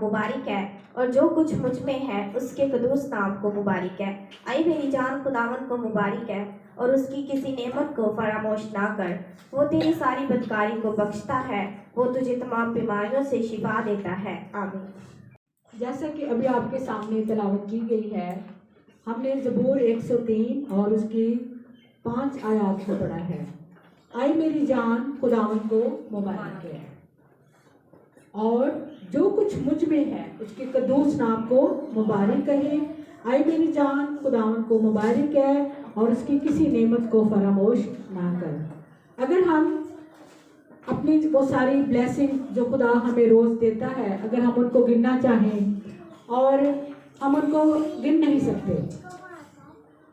मुबारक है, और जो कुछ मुझ में है उसके कदूस नाम को मुबारक है। आई मेरी जान खुदावन को मुबारक है, और उसकी किसी नेमत को फरामोश ना कर। वो तेरी सारी बदकारी को बख्शता है, वो तुझे तमाम बीमारियों से शिफा देता है। आमीन। जैसा कि अभी आपके सामने तिलावत की गई है, हमने ज़बूर 103 और उसकी 5 आयात को पढ़ा है। आई मेरी जान खुदावन को मुबारक है, और जो कुछ मुझ में है उसके कदूस नाम को मुबारक कहे। आई मेरी जान खुदावन को मुबारक है, और उसकी किसी नेमत को फरामोश ना कर। अगर हम अपनी वो सारी ब्लेसिंग जो खुदा हमें रोज़ देता है, अगर हम उनको गिनना चाहें, और हम उनको गिन नहीं सकते।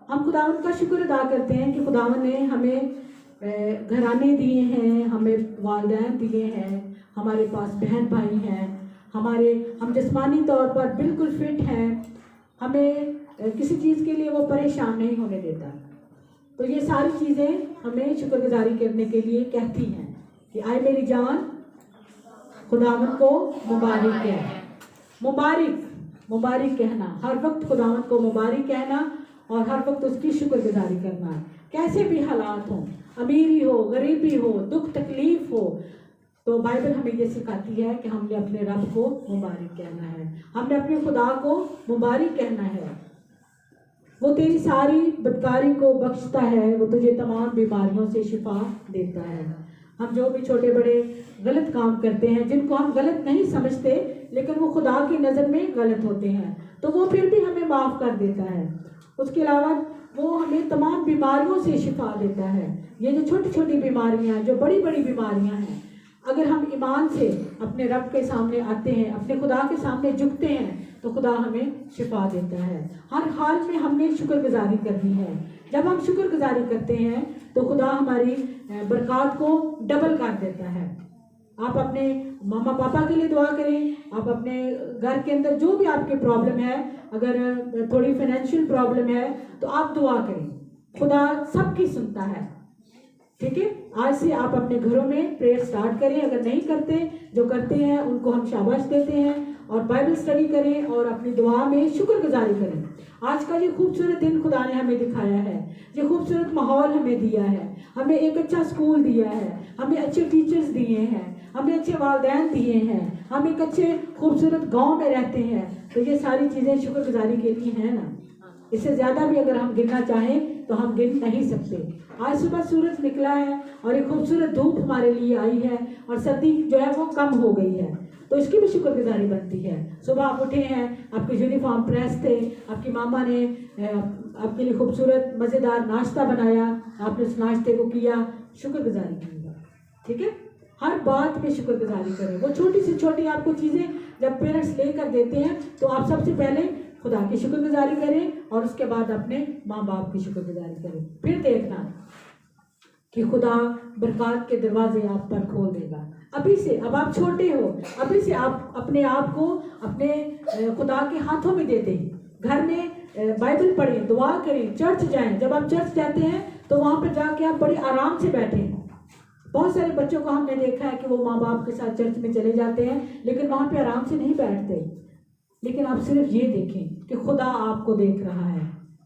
हम खुदावन का शुक्र अदा करते हैं कि खुदावन ने हमें घराने दिए हैं, हमें वालिदैन दिए हैं, हमारे पास बहन भाई हैं, हम जिस्मानी तौर पर बिल्कुल फिट हैं, हमें किसी चीज़ के लिए वो परेशान नहीं होने देता। तो ये सारी चीज़ें हमें शुक्रगुजारी करने के लिए कहती हैं कि आए मेरी जान खुदावन को मुबारक है। मुबारक कहना, हर वक्त खुदावन को मुबारक कहना, और हर वक्त उसकी शुक्रगुजारी करना। कैसे भी हालात हों, अमीरी हो, गरीबी हो, दुख तकलीफ हो, तो बाइबल हमें ये सिखाती है कि हमने अपने रब को मुबारक कहना है, हमने अपने खुदा को मुबारक कहना है। वो तेरी सारी बदकारी को बख्शता है, वो तुझे तमाम बीमारियों से शिफा देता है। हम जो भी छोटे बड़े गलत काम करते हैं, जिनको हम गलत नहीं समझते लेकिन वो खुदा की नज़र में गलत होते हैं, तो वो फिर भी हमें माफ़ कर देता है। उसके अलावा वो हमें तमाम बीमारियों से शिफा देता है। ये जो छोटी छोटी बीमारियां, जो बड़ी बड़ी बीमारियां हैं, अगर हम ईमान से अपने रब के सामने आते हैं, अपने खुदा के सामने झुकते हैं, तो खुदा हमें शिफा देता है। हर हाल में हमने शुक्रगुजारी करनी है। जब हम शुक्रगुजारी करते हैं तो खुदा हमारी बरकत को डबल कर देता है। आप अपने मामा पापा के लिए दुआ करें, आप अपने घर के अंदर जो भी आपकी प्रॉब्लम है, अगर थोड़ी फाइनेंशियल प्रॉब्लम है तो आप दुआ करें, खुदा सबकी सुनता है। ठीक है, आज से आप अपने घरों में प्रेयर स्टार्ट करें। अगर नहीं करते, जो करते हैं उनको हम शाबाश देते हैं, और बाइबल स्टडी करें और अपनी दुआ में शुक्रगुजारी करें। आज का ये खूबसूरत दिन खुदा ने हमें दिखाया है, ये खूबसूरत माहौल हमें दिया है, हमें एक अच्छा स्कूल दिया है, हमें अच्छे टीचर्स दिए हैं, हमें अच्छे वालिदैन दिए हैं, हम एक अच्छे खूबसूरत गांव में रहते हैं। तो ये सारी चीज़ें शुक्रगुजारी के लिए हैं ना। इससे ज़्यादा भी अगर हम गिनना चाहें तो हम गिन नहीं सकते। आज सुबह सूरज निकला है और एक खूबसूरत धूप हमारे लिए आई है, और सर्दी जो है वो कम हो गई है, तो इसकी भी शुक्रगुजारी बनती है। सुबह आप उठे हैं, आपके यूनिफॉर्म प्रेस थे, आपकी मामा ने आपके लिए खूबसूरत मज़ेदार नाश्ता बनाया, आपने उस नाश्ते को किया, शुक्रगुजारी कीजिएगा। ठीक है, हर बात पे शुक्रगुजारी करें। वो छोटी से छोटी आपको चीज़ें जब पेरेंट्स लेकर देते हैं तो आप सबसे पहले खुदा की शुक्रगुजारी करें, और उसके बाद अपने माँ बाप की शुक्रगुजारी करें। फिर देखना कि खुदा बरकत के दरवाजे आप पर खोल देगा। अभी से, अब आप छोटे हो, अभी से आप अपने आप को अपने खुदा के हाथों में दे दें। घर में बाइबल पढ़ें, दुआ करें, चर्च जाएं। जब आप चर्च जाते हैं तो वहाँ पर जाके आप बड़े आराम से बैठें। बहुत सारे बच्चों को हमने देखा है कि वो माँ बाप के साथ चर्च में चले जाते हैं लेकिन वहाँ पे आराम से नहीं बैठते। लेकिन आप सिर्फ ये देखें कि खुदा आपको देख रहा है,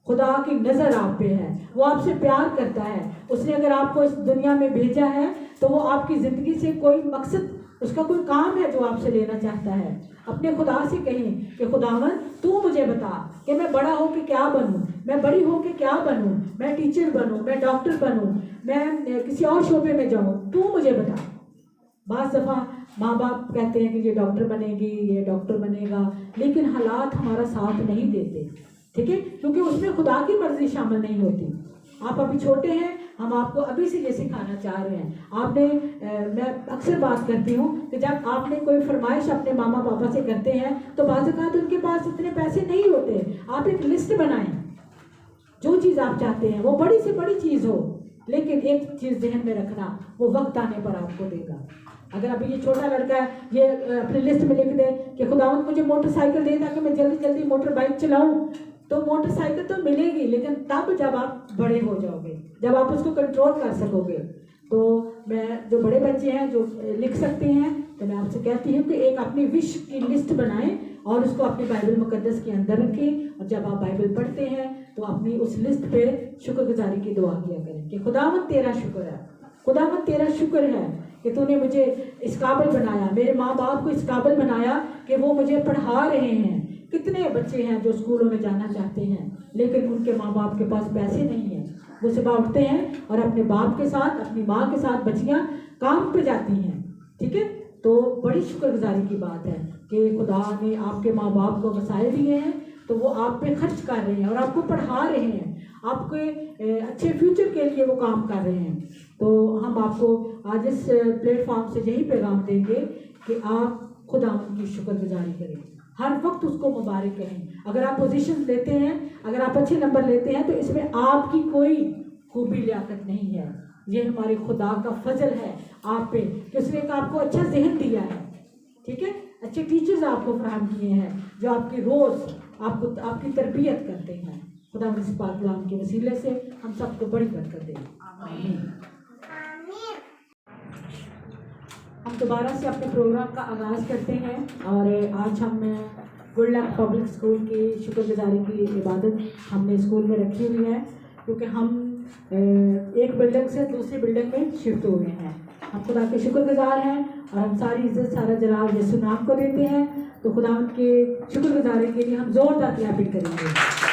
खुदा की नज़र आप पे है, वो आपसे प्यार करता है। उसने अगर आपको इस दुनिया में भेजा है तो वो आपकी ज़िंदगी से कोई मकसद, उसका कोई काम है जो आपसे लेना चाहता है। अपने खुदा से कहें कि खुदावन तू मुझे बता कि मैं बड़ा हो के क्या बनूं, मैं बड़ी हो के क्या बनूं, मैं टीचर बनूं, मैं डॉक्टर बनूं, मैं किसी और शोबे में जाऊं, तू मुझे बता। बाज़ दफ़ा माँ बाप कहते हैं कि ये डॉक्टर बनेगी, ये डॉक्टर बनेगा, लेकिन हालात हमारा साथ नहीं देते। ठीक है, क्योंकि उसमें खुदा की मर्जी शामिल नहीं होती। आप अभी छोटे हैं, हम आपको अभी से ये सिखाना चाह रहे हैं। आपने मैं अक्सर बात करती हूँ कि जब आपने कोई फरमाइश अपने मामा पापा से करते हैं तो बाज़-औक़ात उनके पास इतने पैसे नहीं होते। आप एक लिस्ट बनाएं, जो चीज़ आप चाहते हैं वो बड़ी से बड़ी चीज़ हो, लेकिन एक चीज़ ज़हन में रखना, वो वक्त आने पर आपको देगा। अगर अभी ये छोटा लड़का है, ये अपनी लिस्ट में लिख दे कि खुदावंद मुझे मोटरसाइकिल दे ताकि मैं जल्दी जल्दी मोटर बाइक चलाऊं, तो मोटरसाइकिल तो मिलेगी, लेकिन तब जब आप बड़े हो जाओगे, जब आप उसको कंट्रोल कर सकोगे। तो मैं जो बड़े बच्चे हैं जो लिख सकते हैं तो मैं आपसे कहती हूँ कि एक अपनी विश की लिस्ट बनाएं और उसको अपनी बाइबल मुकद्दस के अंदर रखें, और जब आप बाइबल पढ़ते हैं तो अपनी उस लिस्ट पे शुक्रगुजारी की दुआ किया करें कि खुदावंद तेरा शुक्र है, खुदावंद तेरा शुक्र है कि तूने मुझे इस काबिल बनाया, मेरे माँ बाप को इस काबिल बनाया कि वो मुझे पढ़ा रहे हैं। कितने बच्चे हैं जो स्कूलों में जाना चाहते हैं लेकिन उनके माँ बाप के पास पैसे नहीं हैं, वो सुबह उठते हैं और अपने बाप के साथ, अपनी माँ के साथ बच्चियाँ काम पे जाती हैं। ठीक है, तो बड़ी शुक्रगुजारी की बात है कि खुदा ने आपके माँ बाप को वसाइल दिए हैं, तो वो आप पे खर्च कर रहे हैं और आपको पढ़ा रहे हैं, आपके अच्छे फ्यूचर के लिए वो काम कर रहे हैं। तो हम आपको आज इस प्लेटफॉर्म से यही पैगाम देंगे कि आप खुदा की शुक्रगुजारी करें, हर वक्त उसको मुबारक करें। अगर आप पोजीशन लेते हैं, अगर आप अच्छे नंबर लेते हैं, तो इसमें आपकी कोई खूबी लियाकत नहीं है, ये हमारे खुदा का फजल है आप पे कि उसने एक आपको अच्छा जहन दिया है। ठीक है, अच्छे टीचर्स आपको फराहम किए हैं जो आपकी रोज़ आपको आपकी तरबियत करते हैं। खुदा इस पाक कलाम के वसीले से हम सबको बड़ी बरकत दें, आमीन। हम दोबारा से अपने प्रोग्राम का आगाज़ करते हैं और आज हम गुड लक पब्लिक स्कूल की शुक्रगुजारी की इबादत हमने स्कूल में रखी हुई है, क्योंकि हम एक बिल्डिंग से दूसरी बिल्डिंग में शिफ्ट हुए हैं। हम खुदा के शुक्रगुजार हैं और हम सारी इज्जत सारा जलाल यीशु नाम को देते हैं। तो खुदा के शुक्रगुजारी के लिए हम ज़ोरदार क्लैपिंग करेंगे।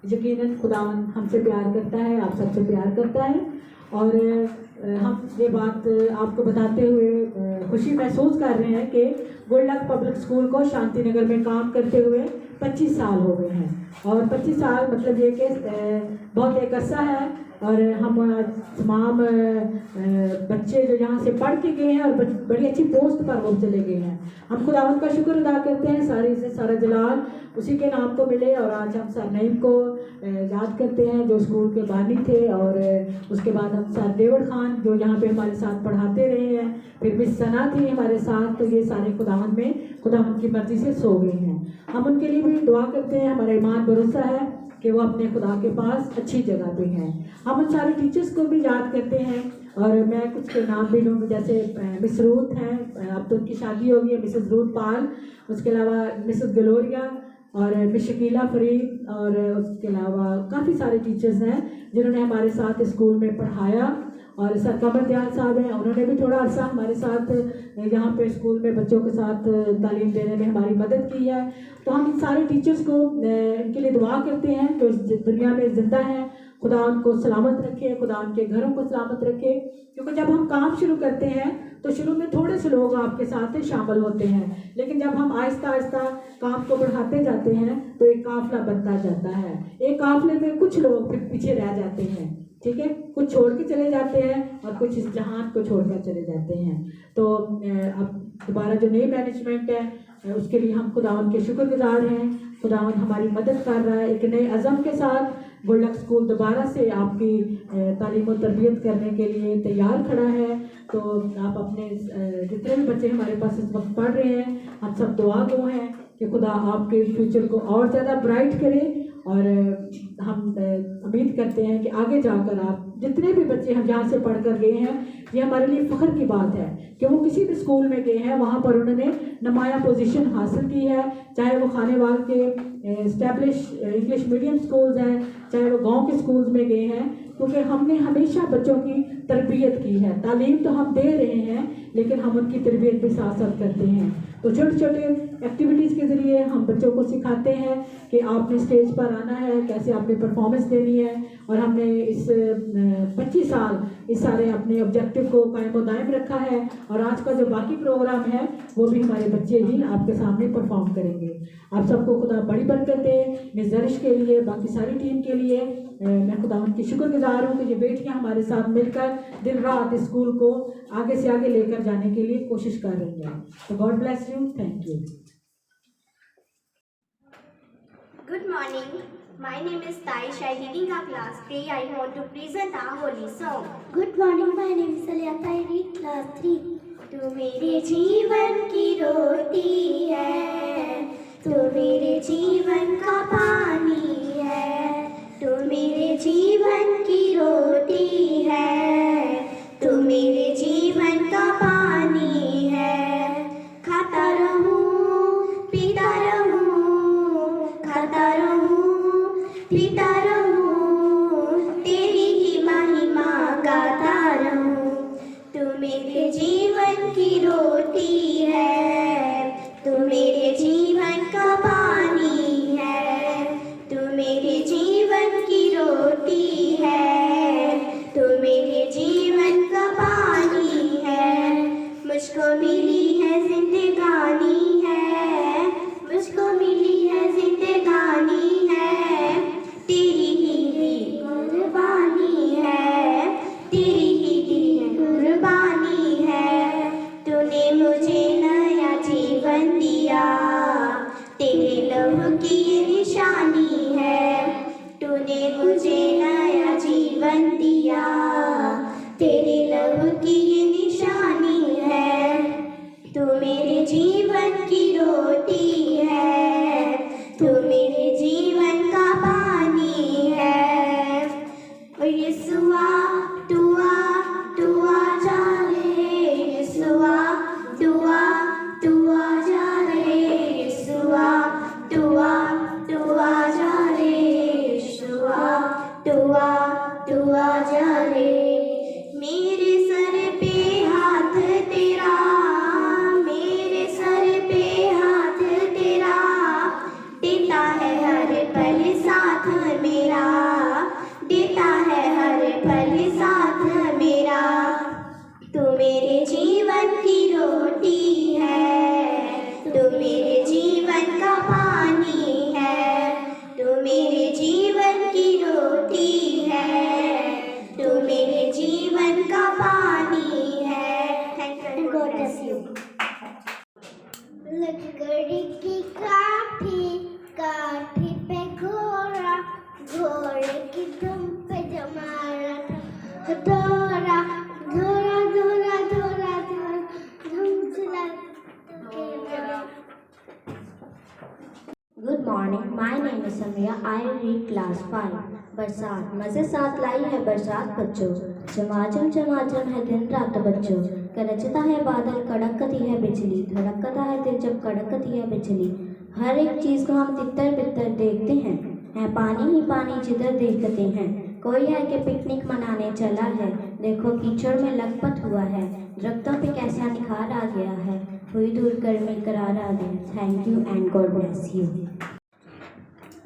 यकीनन खुदावन हमसे प्यार करता है, आप सबसे प्यार करता है, और हम ये बात आपको बताते हुए खुशी महसूस कर रहे हैं कि गुड लक पब्लिक स्कूल को शांति नगर में काम करते हुए 25 साल हो गए हैं। और 25 साल मतलब ये कि बहुत एक अरसा है, और हम तमाम बच्चे जो यहाँ से पढ़ के गए हैं और बड़ी अच्छी पोस्ट पर वो चले गए हैं। हम खुदावंद का शुक्र अदा करते हैं, सारी से सारा जलाल उसी के नाम को मिले। और आज हम सर नईम को याद करते हैं जो स्कूल के बानी थे, और उसके बाद हम सर डेविड खान जो यहाँ पे हमारे साथ पढ़ाते रहे हैं, फिर मिस सना थी हमारे साथ। तो ये सारे खुदावंद में खुदावंद की मर्जी से सो गए हैं। हम उनके लिए भी दुआ करते हैं, हमारा ईमान भरोसा है कि वो अपने खुदा के पास अच्छी जगह पे हैं। हम उन सारे टीचर्स को भी याद करते हैं, और मैं कुछ के नाम भी लूँगी, जैसे मिस रूथ हैं, अब तो उनकी शादी हो गई है, मिसेस रूथ पाल, उसके अलावा मिसेस ग्लोरिया और मिस शकीला फरीद, और उसके अलावा काफ़ी सारे टीचर्स हैं जिन्होंने हमारे साथ स्कूल में पढ़ाया। और सर कमर दयाल साहब हैं, उन्होंने भी थोड़ा अर्सा हमारे साथ यहाँ पे स्कूल में बच्चों के साथ तालीम देने में हमारी मदद की है। तो हम इन सारे टीचर्स को इनके लिए दुआ करते हैं जो इस दुनिया में ज़िंदा हैं। खुदा उनको सलामत रखे, खुदा उनके घरों को सलामत रखे, क्योंकि जब हम काम शुरू करते हैं तो शुरू में थोड़े से लोग आपके साथ शामिल होते हैं, लेकिन जब हम आहिस्ता आहिस्ता काम को बढ़ाते जाते हैं तो एक काफिला बनता जाता है। एक काफिले में कुछ लोग फिर पीछे रह जाते हैं, ठीक है, कुछ छोड़ के चले जाते हैं और कुछ इस जहान को छोड़कर चले जाते हैं। तो अब दोबारा जो नई मैनेजमेंट है उसके लिए हम खुदावन के शुक्रगुजार हैं। खुदावन हमारी मदद कर रहा है, एक नए अज़म के साथ गुड लक स्कूल दोबारा से आपकी तालीम और तरबियत करने के लिए तैयार खड़ा है। तो आप अपने जितने भी बच्चे हमारे पास इस वक्त पढ़ रहे हैं, हम सब दुआ गो हैं कि खुदा आपके फ्यूचर को और ज़्यादा ब्राइट करे। और हम उम्मीद करते हैं कि आगे जाकर आप जितने भी बच्चे हम जहाँ से पढ़ कर गए हैं, ये हमारे लिए फ़ख्र की बात है कि वो किसी भी स्कूल में गए हैं, वहाँ पर उन्होंने नुमाया पोजीशन हासिल की है, चाहे वो खानेवाल के इस्टेब्लिश इंग्लिश मीडियम स्कूल्स हैं, चाहे वो गांव के स्कूल्स में गए हैं, क्योंकि हमने हमेशा बच्चों की तरबियत की है। तालीम तो हम दे रहे हैं, लेकिन हम उनकी तरबियत भी साथ साथ करते हैं। तो छोटे छोटे एक्टिविटीज़ के ज़रिए हम बच्चों को सिखाते हैं कि आपने स्टेज पर आना है, कैसे आपने परफॉर्मेंस देनी है। और हमने इस 25 साल इस सारे अपने ऑब्जेक्टिव को कायम दायम रखा है, और आज का जो बाकी प्रोग्राम है वो भी हमारे बच्चे ही आपके सामने परफॉर्म करेंगे। आप सबको खुदा बड़ी बरकत दे। मिस जरिश के लिए, बाकी सारी टीम के लिए मैं खुदा उनकी शुक्रगुजार हूँ कि ये बेटियाँ हमारे साथ मिलकर दिन रात इस स्कूल को आगे से आगे लेकर जाने के लिए कोशिश कर रही हैं। तो God bless you, thank you. Good morning. My name is Taish. I reading our class 3. I want to present our holy song. Good morning. My name is Alyata. I read class 3. तू मेरे जीवन की रोटी है, तू मेरे जीवन का पानी है, तू मेरे पीता रहूं, तेरी ही महिमा गाता रहूं। तू मेरे जीवन की रोटी है, तू मेरे जीवन का पानी है। तू मेरे जीवन की रोटी है, तू मेरे जीवन का पानी है। मुझको मिली है जिंदगानी है, मुझको मिली है जिंदगानी है। तेरी ही कुर्बानी है, तेरी ही कुर्बानी है। तूने मुझे नया जीवन दिया, तेरे लहू की ये निशानी है। तूने मुझे नया जीवन दिया, तेरे लहू की ये निशानी है। तू मेरे जीवन की रोटी है, तू मेरे जीवन का पानी है। ओ यीशुआ तू आ जा रे, यीशुआ तू आ जा रे, यीशुआ तू आ जा रे, यीशुआ तू आ जा रे। मेरे सर पे हाथ तेरा, मेरे सर पे हाथ तेरा, देता है हर पल साथ मेरा, देता है हर पल साथ मेरा। तू मेरे जीवन की रोटी है, तू मेरे जीवन का पानी है। तू मेरे जीवन की रोटी है, तू मेरे जीवन का पानी है। Thank you, God bless you. लकड़ी की काठी पे घोड़ा, घोड़े की दुम पे जमा रहा धोरा, धोरा धोरा धोरा धोरा धुम चला के। Good morning, my name is Samia. I read class 5. बरसात मजे साथ लाई है बरसात बच्चों, झमाझम है दिन रात बच्चों। गरजता है बादल, कड़कती है बिजली, धड़कता है दिल जब कड़कती है बिजली। हर एक चीज़ को हम तितर बितर देखते हैं, है पानी ही पानी जिधर देखते हैं। कोई है कि पिकनिक मनाने चला है, देखो कीचड़ में लथपथ हुआ है। दरख्तों पे कैसा निखार आ गया है, हुई दूर गर्मी करार आ गया। Thank you and God bless you.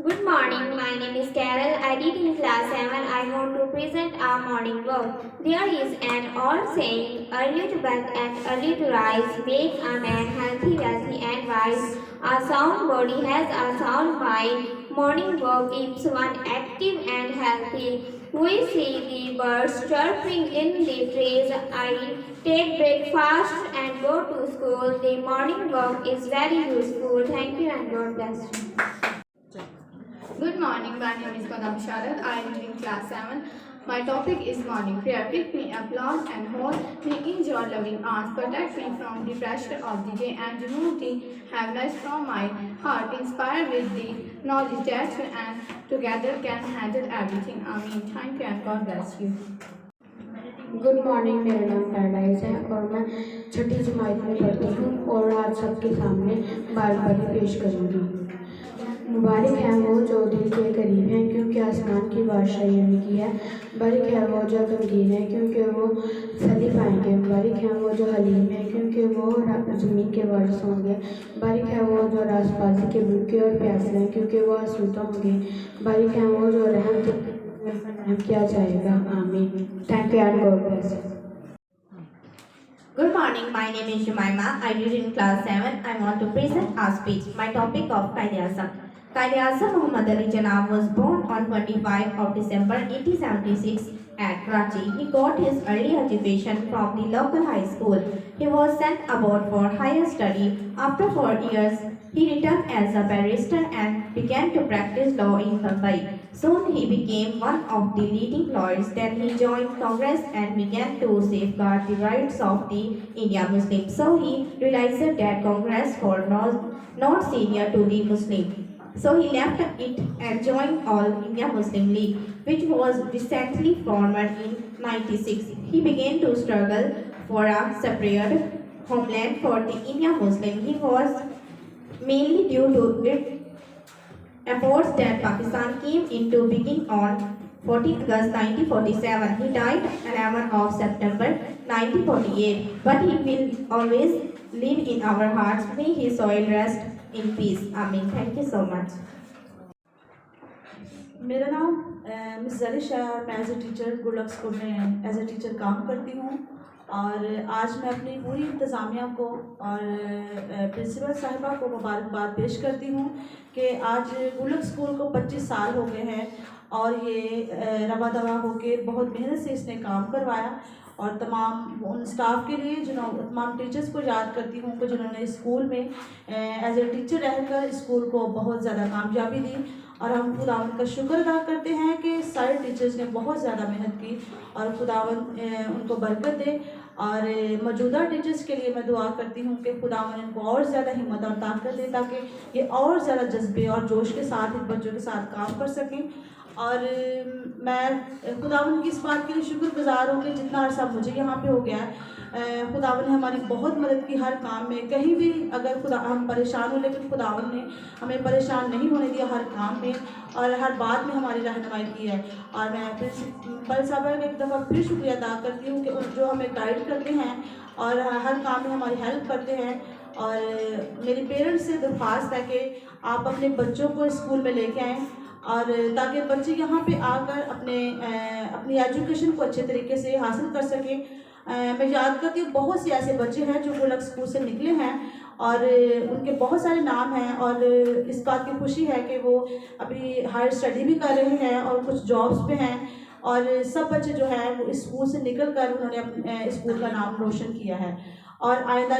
Good morning, my name is Carol. I read in class 7. I want to present our morning work. There is an old saying, early to bed and early to rise make a man healthy, wealthy and wise. A sound body has a sound mind. Morning work keeps one active and healthy. We see the birds chirping in the trees. I take breakfast and go to school. The morning work is very useful. Thank you and God bless you. Good morning, my name is Padam Sharad. I am in class 7. My topic is morning prayer. Pick me up, Lord, and hold me in your loving arms. Protect me from the pressure of the day and remove the heaviness from my heart. Inspire with the knowledge that we and together can handle everything. Amen. Thank you and God bless you. Good morning, मेरा नाम paradise है और मैं छठी जमात में पढ़ती हूँ और आज सबके सामने बारबारी पेश करूँगी। मुबारक है वो जो दिल के करीब हैं क्योंकि आसमान की बादशाही उनकी है। बारिक है वो जो गमगीन है क्योंकि वो सली पाएंगे। बारिक है वो जो हलीम है क्योंकि वो ज़मीन के वारिस होंगे। बारिक है वो जो रासबाजी के भूखे और प्यासे हैं क्योंकि वो आसूदा होंगे। बारिक है वो जो रहम किया जाएगा। आमीन। Thank you and God bless you. Good morning, my name is Jumaima. I read in class 7. I want to present a speech. My topic of Quaid-e-Azam. Quaid-e-Azam Muhammad Ali Jinnah was born on 25 of December 1876 at Karachi. He got his early education from the local high school. He was sent abroad for higher study. After 4 years, he returned as a barrister and began to practice law in Mumbai. Soon he became one of the leading lawyers. Then he joined Congress and began to safeguard the rights of the Indian Muslims. So he realized that Congress was not senior to the Muslim. So he left it and joined All India Muslim League, which was recently formed in 96. He began to struggle for a separate homeland for the Indian Muslim. He was mainly due to its efforts that Pakistan came into being on 14 August 1947. He died 11 of September 1948, but he will always live in our hearts. May his soul rest in peace. Amen. Thank you so much. मेरा नाम miss जलिश है और मैं as a teacher Goodluck school में as a teacher काम करती हूँ। और आज मैं अपनी पूरी इंतज़ामिया को और प्रिंसिपल साहिबा को मुबारकबाद पेश करती हूँ कि आज गुडलक स्कूल को 25 साल हो गए हैं और ये रवा दवा होके बहुत मेहनत से इसने काम करवाया। और तमाम उन स्टाफ के लिए तमाम टीचर्स को याद करती हूँ कि जिन्होंने स्कूल में एज ए टीचर रहकर स्कूल को बहुत ज़्यादा कामयाबी दी। और हम खुदावंद का शुक्र अदा करते हैं कि सारे टीचर्स ने बहुत ज़्यादा मेहनत की और खुदावंद उनको बरकत दे। और मौजूदा टीचर्स के लिए मैं दुआ करती हूँ कि खुदावंद इनको और ज़्यादा हिम्मत और ताकत दे ताकि ये और ज़्यादा जज्बे और जोश के साथ इन बच्चों के साथ काम कर सकें। और मैं खुदावंद की इस बात के लिए शुक्रगुजार हूँ कि जितना अर्सा मुझे यहाँ पे हो गया है, खुदावंद ने हमारी बहुत मदद की हर काम में। कहीं भी अगर खुदा हम परेशान हो, लेकिन खुदावंद ने हमें परेशान नहीं होने दिया हर काम में और हर बात में हमारी रहनुमाई की है। और मैं प्रिंसिपल साहब का एक दफ़ा फिर शुक्रिया अदा करती हूँ कि जो हमें गाइड करते हैं और हर काम में हमारी हेल्प करते हैं। और मेरे पेरेंट्स से दरख्वास्त है कि आप अपने बच्चों को स्कूल में लेके आएँ और ताकि बच्चे यहाँ पे आकर अपनी एजुकेशन को अच्छे तरीके से हासिल कर सकें। मैं याद करती हूँ बहुत से ऐसे बच्चे हैं जो गुडलक स्कूल से निकले हैं और उनके बहुत सारे नाम हैं और इस बात की खुशी है कि वो अभी हायर स्टडी भी कर रहे हैं और कुछ जॉब्स पे हैं। और सब बच्चे जो हैं वो इस स्कूल से निकल कर उन्होंने अपने स्कूल का नाम रोशन किया है। और आइंदा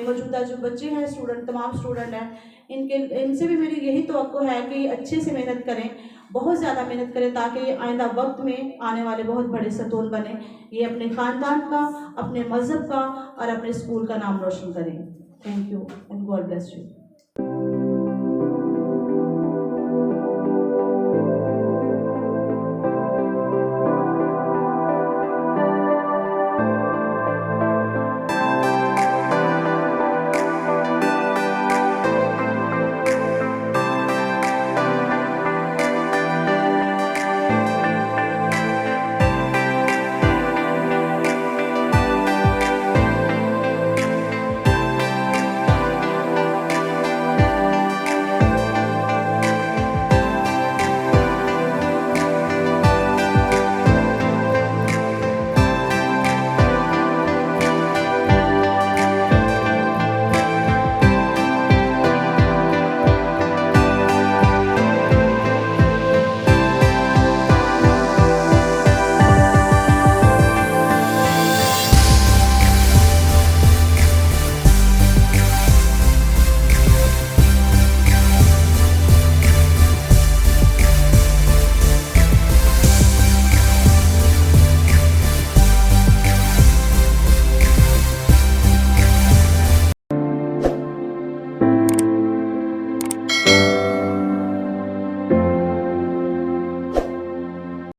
मौजूदा जो बच्चे हैं तमाम स्टूडेंट हैं इनसे भी मेरी यही तवक्को है कि अच्छे से मेहनत करें, बहुत ज़्यादा मेहनत करें ताकि आइंदा वक्त में आने वाले बहुत बड़े सतून बने। ये अपने ख़ानदान का, अपने मज़हब का और अपने स्कूल का नाम रोशन करें। Thank you and God bless you.